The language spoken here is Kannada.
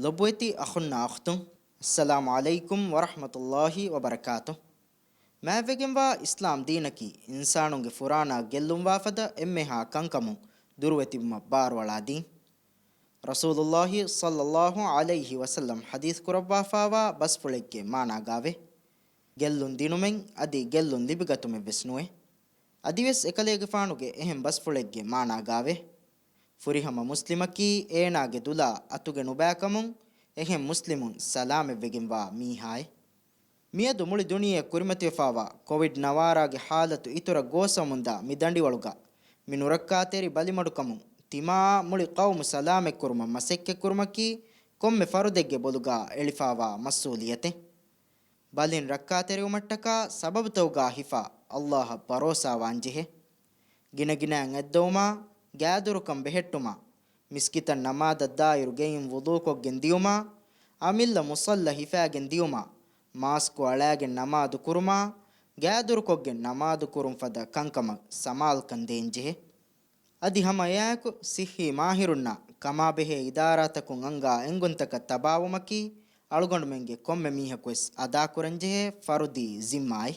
ಲೊಬ್ಬೊಯ್ತಿ ಅಖುನ್ನ ಅಖ್ತುಂ ಅಸ್ಸಲಾಮು ಅಲೈಕುಂ ವರಹಮತುಲ್ಲಾಹಿ ವಬರಕಾತು. ಮ್ಯಾವೆಗೆಂವಾ ಇಸ್ಲಾಂ ದೀನಕಿ ಇನ್ಸಾನುಂಗೆ ಫುರಾನ ಗೆಲ್ಲುಂವಾಫದ ಎಮ್ಮೆಹಾ ಕಂಕಮು ದುರುವೆತಿಮ್ಮ ಬಾರ್ವಳಾದೀನ್. ರಸೂಲುಲ್ಲಾಹಿ ಸಲ್ಲಲ್ಲಾಹು ಅಲೈಹಿ ವಸಲ್ಲಂ ಹದೀಸ್ ಕುರವ್ವಾಫಾವಾ ಬಸ್ಫುಳೆಗ್ಗೆ ಮಾನಾಗಾವೆ. ಗೆಲ್ಲುನ್ ದಿನುಮೆಂ ಅದಿ ಗೆಲ್ಲುನ್ ಲಿಬಿಗತುಮೆ ವೆಸ್ನುವೆ. ಅದಿವೆಸ್ ಎಕಲೇಗೆ ಫಾಣುಗೆ ಎಹೆಂ ಬಸ್ಫುಳೆಗ್ಗೆ ಮಾನಾಗಾವೆ. ಫುರಿಹಮ ಮುಸ್ಲಿಮಕಿ ಏನಾಗೆ ದುಲಾ ಅತುಗೆ ನುಬෑಕಮುಂ ಎಹೆಂ ಮುಸ್ಲಿಮುನ್ ಸಲಾಮೆವ್ವೆಗೆಂವಾ ಮೀಹಾಯ್. ಮಿಯದು ಮುಳಿ ದುನಿಯೆ ಕುರಿಮತಿವೆಫಾವಾ ಕೋವಿಡ್ ನವಾರಾಗೆ ಹಾಲತು ಇತುರ ಗೋಸಮುಂದ ಮಿದಂಡಿ ಒಳುಗ ಮಿನುರಕ್ಕಾತೇರಿ ಬಲಿಮಡುಕಮುಂ ತಿಮಾ ಮುಳಿ ಕೌಮು ಸಲಾಮೆ ಕುರುಮ ಮಸೆಕ್ಕೆ ಕುರುಮಕಿ ಕೊಮ್ಮೆ ಫರುದೆಗ್ಗೆ ಬೊಲುಗ ಎಳಿಫಾವಾ ಮಸ್ಸೂಲಿಯತೆ. ಬಲಿನ್ ರಕ್ಕಾತೆರಿವು ಮಟ್ಟಕ ಸಬಬು ತೌಗಾ ಹಿಫಾ ಅಲ್ಲಾಹ ಭರೋಸಾವಾಂಜಿಹೆ. ಗಿನಗಿನಾಂ ಎದ್ದೌಮಾ ಗ್ಯಾದುರುಕಂ ಬೆಹೆಟ್ಟುಮಾ ಮಿಸ್ಕಿತನ್ ನಮಾದದ್ದಾಯಿರು ಗೆಯಿಂ ವುದೂಕೊಗ್ಗೆನ್ ದಿಯುಮಾ ಅಮಿಲ್ಲ ಮುಸಲ್ಲ ಹಿಫಾಗೆನ್ ದಿಯುಮಾ ಮಾಸ್ಕು ಅಳಾಗೆನ್ ನಮಾದು ಕುರುಮಾ ಗ್ಯಾದುರುಕೊಗ್ಗೆನ್ ನಮಾದು ಕುರುಂ ಫದ ಕಂಕಮ ಸಮಾಲ್ಕನ್ ದೇಂಜಿಹೆ. ಅದಿ ಹಮ ಯಾಕು ಸಿಹಿ ಮಾಹಿರುನ್ನ ಕಮಾ ಬೆಹೆ ಇದಾರಾತಕುಂ ಅಂಗಾ ಎಂಗುಂತಕ ತಬಾವುಮಕಿ ಅಳುಗೊಂಡು ಮೆಂಗೆ ಕೊಮ್ಮೆ ಮೀಹಕು ಎಸ್ ಅದಾ ಕುರಂಜೆಹೆ ಫರುದಿ ಜಿಮ್ಮಾಯ್.